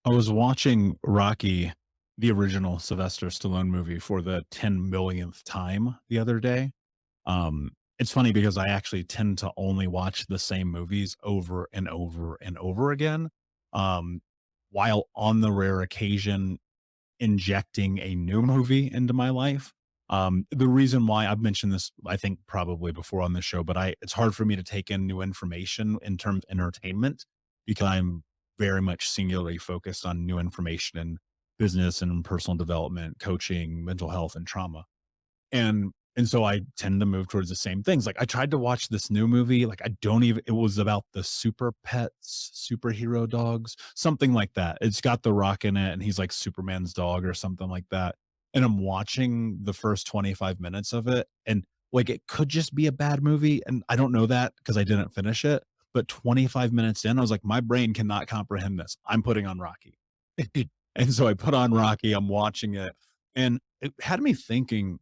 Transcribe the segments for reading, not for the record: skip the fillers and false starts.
I was watching Rocky, the original Sylvester Stallone movie, for the 10 millionth time the other day. It's funny because I actually tend to only watch the same movies over and over and over again. Um, while on the rare occasion injecting a new movie into my life. The reason why I've mentioned this, I think probably before on the show, but it's hard for me to take in new information in terms of entertainment because I'm very much singularly focused on new information in business and personal development, coaching, mental health, and trauma. And so I tend to move towards the same things. Like I tried to watch this new movie, like I don't even it was about the super pets, superhero dogs, something like that. It's got The Rock in it and he's like Superman's dog or something like that. And I'm watching the first 25 minutes of it and like it could just be a bad movie and I don't know that because I didn't finish it, but 25 minutes in I was like my brain cannot comprehend this. I'm putting on Rocky. And so I put on Rocky, I'm watching it and it had me thinking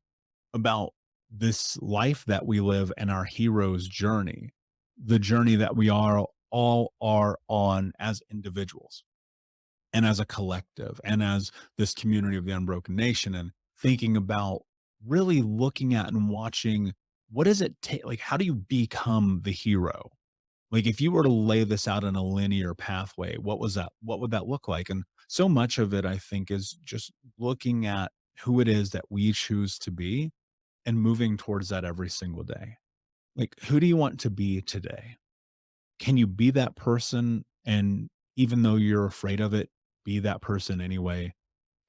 about this life that we live and our hero's journey, the journey that we are all are on as individuals and as a collective and as this community of the unbroken nation and thinking about really looking at and watching what does it take like how do you become the hero, like if you were to lay this out in a linear pathway, what would that look like? And so much of it I think is just looking at who it is that we choose to be and moving towards that every single day. Like, who do you want to be today? Can you be that person? And even though you're afraid of it, be that person anyway.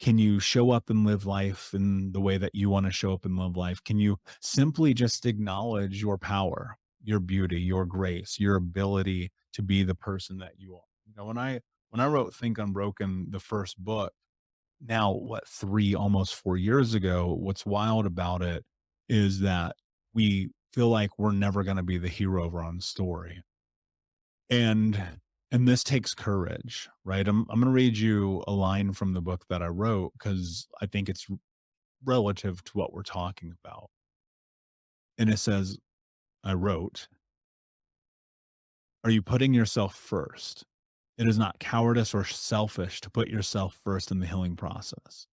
Can you show up and live life in the way that you want to show up and live life? Can you simply just acknowledge your power, your beauty, your grace, your ability to be the person that you are? When I wrote Think Unbroken, the first book, now what 3 almost 4 years ago, what's wild about it is that we feel like we're never gonna be the hero of our own story, and this takes courage, right? I'm gonna read you a line from the book that I wrote because I think it's relative to what we're talking about, and it says, I wrote, "Are you putting yourself first? It is not cowardice or selfish to put yourself first in the healing process.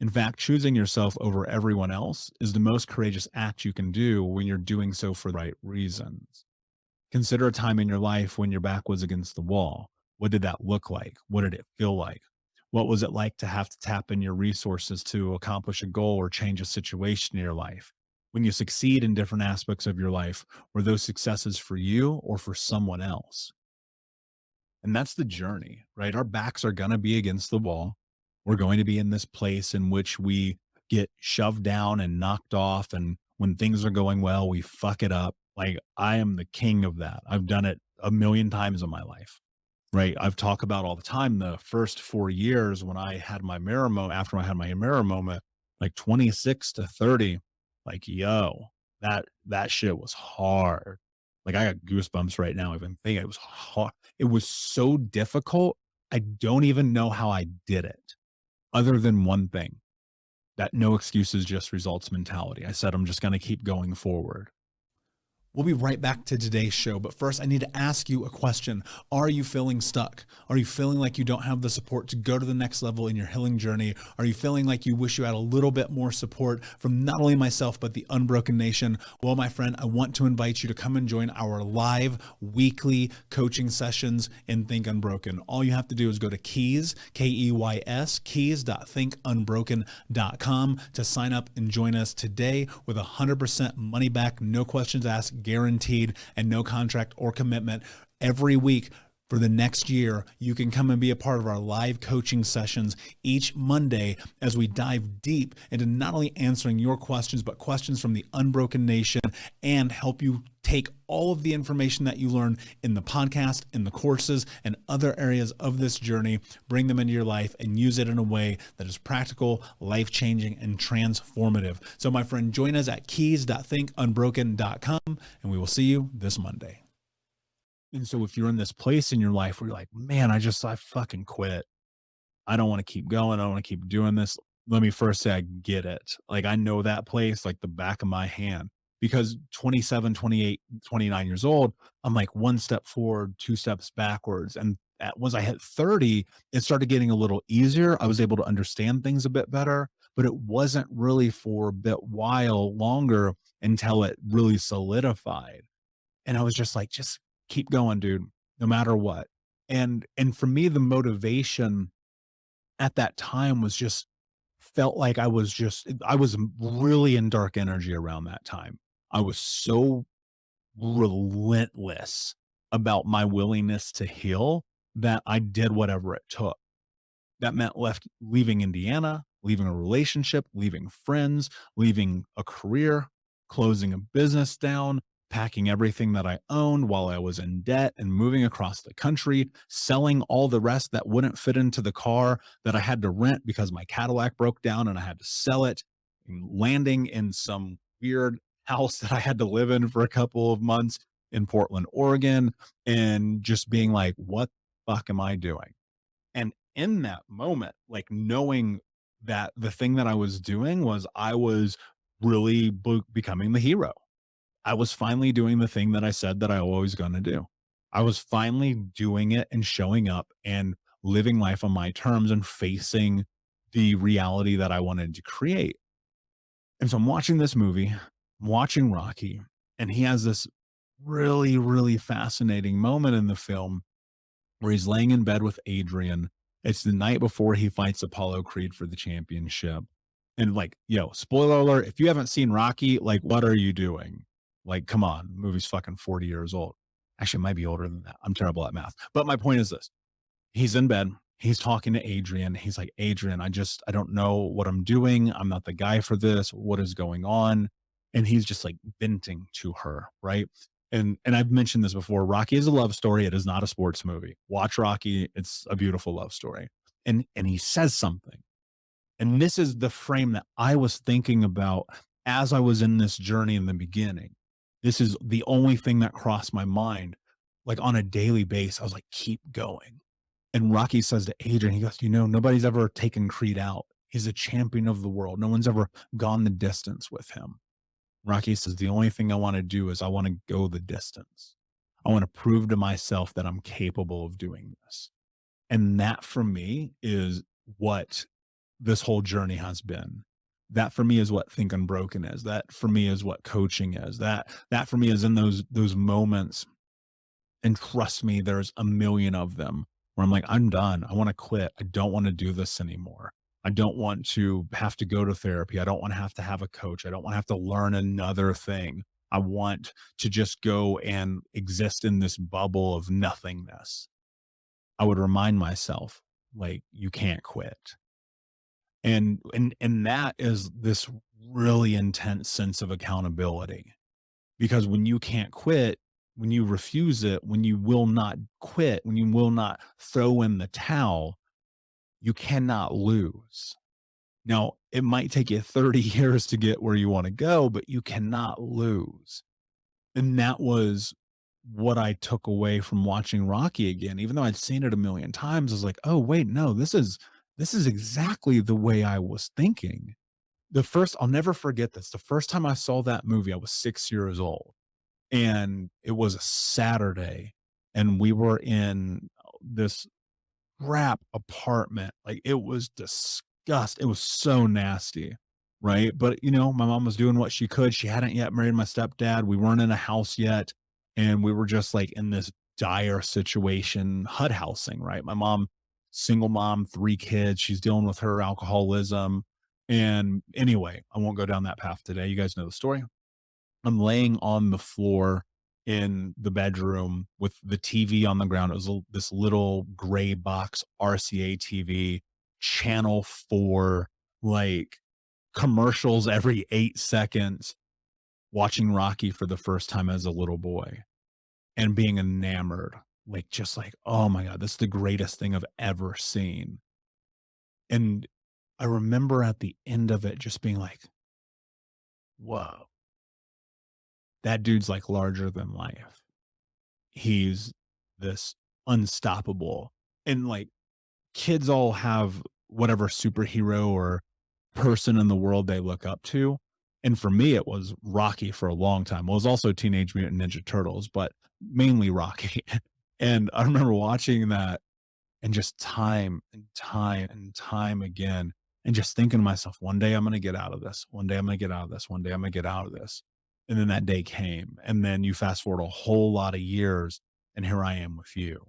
In fact, choosing yourself over everyone else is the most courageous act you can do when you're doing so for the right reasons. Consider a time in your life when your back was against the wall. What did that look like? What did it feel like? What was it like to have to tap in your resources to accomplish a goal or change a situation in your life? When you succeed in different aspects of your life, were those successes for you or for someone else? And that's the journey, right? Our backs are going to be against the wall. We're going to be in this place in which we get shoved down and knocked off. And when things are going well, we fuck it up. Like I am the king of that. I've done it a million times in my life, right? I've talked about all the time the first 4 years when I had my mirror moment, after I had my mirror moment, like 26 to 30, like, yo, that shit was hard. Like I got goosebumps right now even thinking it was hard. It was so difficult. I don't even know how I did it other than one thing, that no excuses, just results mentality. I said, I'm just going to keep going forward. We'll be right back to today's show, but first I need to ask you a question. Are you feeling stuck? Are you feeling like you don't have the support to go to the next level in your healing journey? Are you feeling like you wish you had a little bit more support from not only myself, but the Unbroken Nation? Well, my friend, I want to invite you to come and join our live weekly coaching sessions in Think Unbroken. All you have to do is go to Keys, Keys, keys.thinkunbroken.com to sign up and join us today with 100% money back, no questions asked, guaranteed, and no contract or commitment. Every week for the next year, you can come and be a part of our live coaching sessions each Monday as we dive deep into not only answering your questions, but questions from the Unbroken Nation and help you take all of the information that you learn in the podcast, in the courses, and other areas of this journey, bring them into your life and use it in a way that is practical, life-changing, and transformative. So my friend, join us at keys.thinkunbroken.com, and we will see you this Monday. And so if you're in this place in your life where you're like, man, I fucking quit. I don't want to keep going. I don't want to keep doing this. Let me first say I get it. Like I know that place like the back of my hand because 27, 28, 29 years old, I'm like one step forward, two steps backwards. And once I hit 30, it started getting a little easier. I was able to understand things a bit better, but it wasn't really for a bit while longer until it really solidified. And I was just like, just keep going, dude, no matter what. And for me, the motivation at that time was just felt like I was really in dark energy around that time. I was so relentless about my willingness to heal that I did whatever it took. That meant leaving Indiana, leaving a relationship, leaving friends, leaving a career, closing a business down, packing everything that I owned while I was in debt and moving across the country, selling all the rest that wouldn't fit into the car that I had to rent because my Cadillac broke down and I had to sell it, and landing in some weird house that I had to live in for a couple of months in Portland, Oregon, and just being like, what the fuck am I doing? And in that moment, like knowing that the thing that I was doing was I was really becoming the hero. I was finally doing the thing that I said that I always going to do. I was finally doing it and showing up and living life on my terms and facing the reality that I wanted to create. And so I'm watching this movie, I'm watching Rocky, and he has this really, really fascinating moment in the film where he's laying in bed with Adrian. It's the night before he fights Apollo Creed for the championship. And like, yo, spoiler alert, if you haven't seen Rocky, like, what are you doing? Like, come on, the movie's fucking 40 years old. Actually, it might be older than that. I'm terrible at math. But my point is this: he's in bed. He's talking to Adrian. He's like, Adrian, I don't know what I'm doing. I'm not the guy for this. What is going on? And he's just like venting to her, right? And I've mentioned this before. Rocky is a love story. It is not a sports movie. Watch Rocky. It's a beautiful love story. And he says something. And this is the frame that I was thinking about as I was in this journey in the beginning. This is the only thing that crossed my mind. Like on a daily basis, I was like, keep going. And Rocky says to Adrian, he goes, nobody's ever taken Creed out. He's a champion of the world. No one's ever gone the distance with him. Rocky says, the only thing I want to do is I want to go the distance. I want to prove to myself that I'm capable of doing this. And that for me is what this whole journey has been. That for me is what Think Unbroken is. That for me is what coaching is. That for me is in those moments. And trust me, there's a million of them where I'm like, I'm done. I want to quit. I don't want to do this anymore. I don't want to have to go to therapy. I don't want to have a coach. I don't want to have to learn another thing. I want to just go and exist in this bubble of nothingness. I would remind myself, like, you can't quit. And that is this really intense sense of accountability, because when you can't quit, when you refuse it, when you will not quit, when you will not throw in the towel, you cannot lose. Now, it might take you 30 years to get where you want to go, but you cannot lose. And that was what I took away from watching Rocky again. Even though I'd seen it a million times, I was like, oh, wait, no, this is exactly the way I was thinking. I'll never forget this. The first time I saw that movie, I was 6 years old, and it was a Saturday, and we were in this crap apartment. Like, it was it was so nasty, right? But, my mom was doing what she could. She hadn't yet married my stepdad. We weren't in a house yet, and we were just, like, in this dire situation, HUD housing, right? My mom, single mom, 3 kids. She's dealing with her alcoholism, and anyway, I won't go down that path today. You guys know the story. I'm laying on the floor in the bedroom with the TV on the ground. It was this little gray box RCA TV, channel 4, like commercials every 8 seconds, watching Rocky for the first time as a little boy and being enamored, like, just like, oh my God, this is the greatest thing I've ever seen. And I remember at the end of it just being like, whoa, that dude's like larger than life. He's this unstoppable. And like, kids all have whatever superhero or person in the world they look up to. And for me, it was Rocky for a long time. Well, it was also Teenage Mutant Ninja Turtles, but mainly Rocky. And I remember watching that and just time and time and time again, and just thinking to myself, one day I'm going to get out of this. One day I'm going to get out of this. One day I'm going to get out of this. And then that day came. And then you fast forward a whole lot of years, and here I am with you.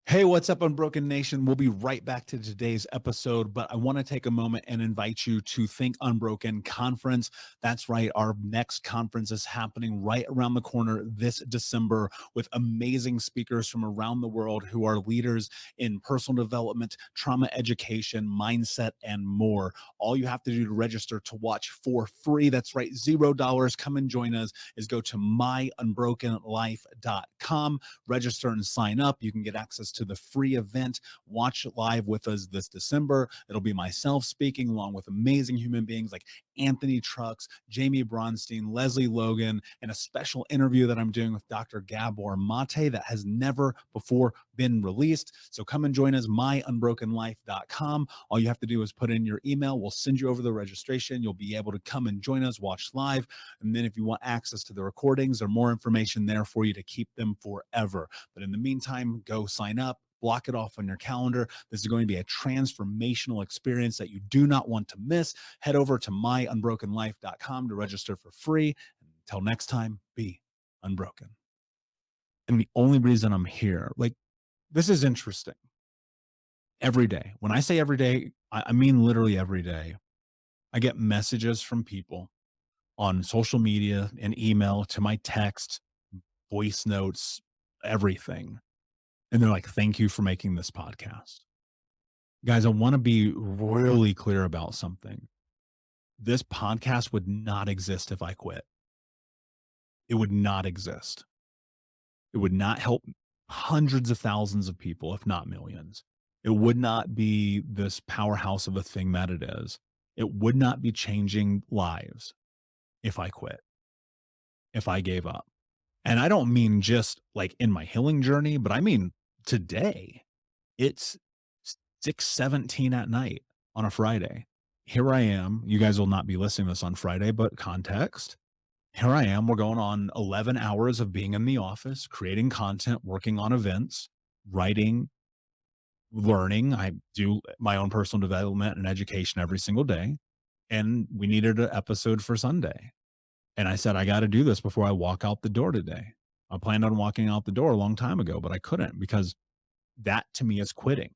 Hey, what's up, Unbroken Nation? We'll be right back to today's episode, but I want to take a moment and invite you to Think Unbroken Conference. That's right. Our next conference is happening right around the corner this December with amazing speakers from around the world who are leaders in personal development, trauma education, mindset, and more. All you have to do to register to watch for free, that's right, $0. Come and join us, is go to myunbrokenlife.com, register and sign up. You can get access to the free event. Watch live with us this December. It'll be myself speaking along with amazing human beings like Anthony Trucks, Jamie Bronstein, Leslie Logan, and a special interview that I'm doing with Dr. Gabor Mate that has never before been released. So come and join us, myunbrokenlife.com. All you have to do is put in your email. We'll send you over the registration. You'll be able to come and join us, watch live. And then if you want access to the recordings or more information there for you to keep them forever. But in the meantime, go sign up. Block it off on your calendar. This is going to be a transformational experience that you do not want to miss. Head over to myunbrokenlife.com to register for free. Until next time, be unbroken. And the only reason I'm here, like, this is interesting. Every day, when I say every day, I mean literally every day, I get messages from people on social media and email to my text, voice notes, everything. And they're like, thank you for making this podcast. Guys, I want to be really clear about something. This podcast would not exist if I quit. It would not exist. It would not help hundreds of thousands of people, if not millions. It would not be this powerhouse of a thing that it is. It would not be changing lives if I quit, if I gave up. And I don't mean just like in my healing journey, but I mean today. It's 6:17 at night on a Friday. Here I am. You guys will not be listening to this on Friday, but context. Here I am. We're going on 11 hours of being in the office, creating content, working on events, writing, learning. I do my own personal development and education every single day. And we needed an episode for Sunday. And I said, I got to do this before I walk out the door today. I planned on walking out the door a long time ago, but I couldn't because that to me is quitting.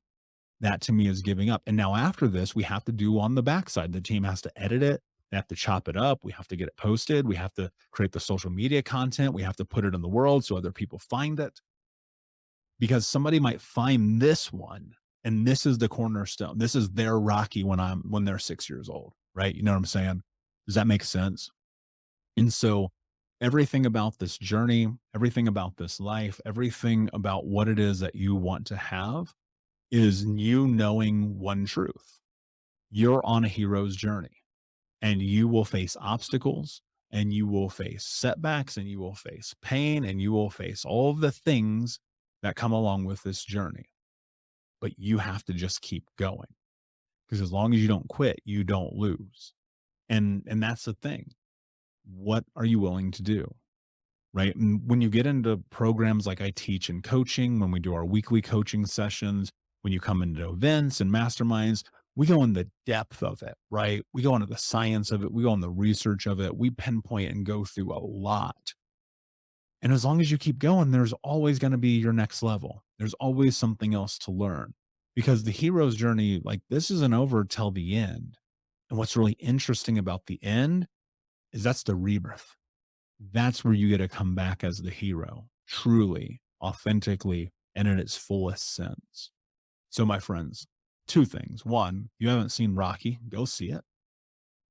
That to me is giving up. And now after this, we have to do on the backside. The team has to edit it. They have to chop it up. We have to get it posted. We have to create the social media content. We have to put it in the world so other people find it. Because somebody might find this one, and this is the cornerstone. This is their Rocky when they're 6 years old, right? You know what I'm saying? Does that make sense? And so everything about this journey, everything about this life, everything about what it is that you want to have is you knowing one truth. You're on a hero's journey, and you will face obstacles, and you will face setbacks, and you will face pain, and you will face all of the things that come along with this journey. But you have to just keep going, because as long as you don't quit, you don't lose. And that's the thing. What are you willing to do? Right. And when you get into programs like I teach in coaching, when we do our weekly coaching sessions, when you come into events and masterminds, we go in the depth of it, right? We go into the science of it. We go in the research of it. We pinpoint and go through a lot. And as long as you keep going, there's always going to be your next level. There's always something else to learn, because the hero's journey, like, this isn't over till the end. And what's really interesting about the end is that's the rebirth. That's where you get to come back as the hero, truly, authentically, and in its fullest sense. So, my friends, two things. One, you haven't seen Rocky, go see it.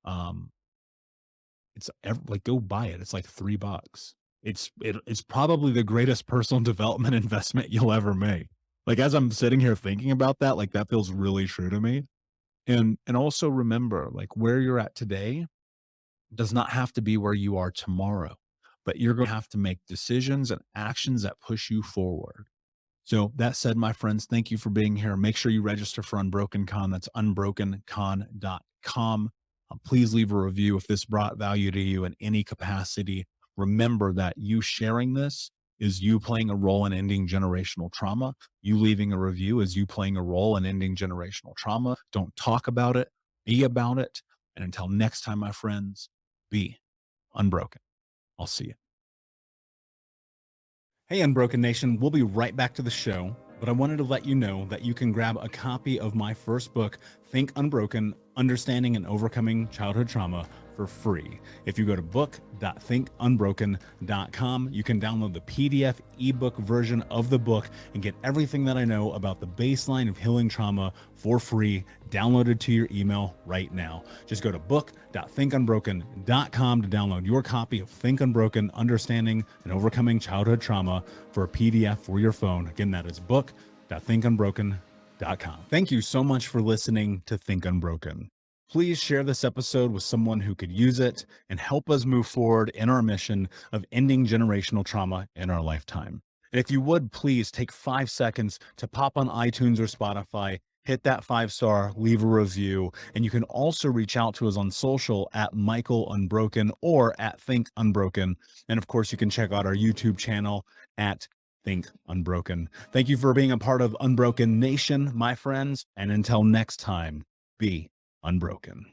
Um, like, go buy it. It's like $3. It's probably the greatest personal development investment you'll ever make. Like, as I'm sitting here thinking about that, like, that feels really true to me. And also remember, like, where you're at today does not have to be where you are tomorrow, but you're going to have to make decisions and actions that push you forward. So that said, my friends, thank you for being here. Make sure you register for UnbrokenCon. That's unbrokencon.com. Please leave a review if this brought value to you in any capacity. Remember that you sharing this is you playing a role in ending generational trauma. You leaving a review is you playing a role in ending generational trauma. Don't talk about it, be about it. And until next time, my friends, be unbroken. I'll see you. Hey, Unbroken Nation, we'll be right back to the show, but I wanted to let you know that you can grab a copy of my first book, Think Unbroken: Understanding and Overcoming Childhood Trauma, for free. If you go to book.thinkunbroken.com, you can download the PDF ebook version of the book and get everything that I know about the baseline of healing trauma for free, downloaded to your email right now. Just go to book.thinkunbroken.com to download your copy of Think Unbroken: Understanding and Overcoming Childhood Trauma for a PDF for your phone. Again, that is book.thinkunbroken.com. Thank you so much for listening to Think Unbroken. Please share this episode with someone who could use it and help us move forward in our mission of ending generational trauma in our lifetime. And if you would, please take 5 seconds to pop on iTunes or Spotify, hit that 5-star, leave a review. And you can also reach out to us on social at Michael Unbroken or at Think Unbroken. And of course, you can check out our YouTube channel at Think Unbroken. Thank you for being a part of Unbroken Nation, my friends. And until next time, be unbroken.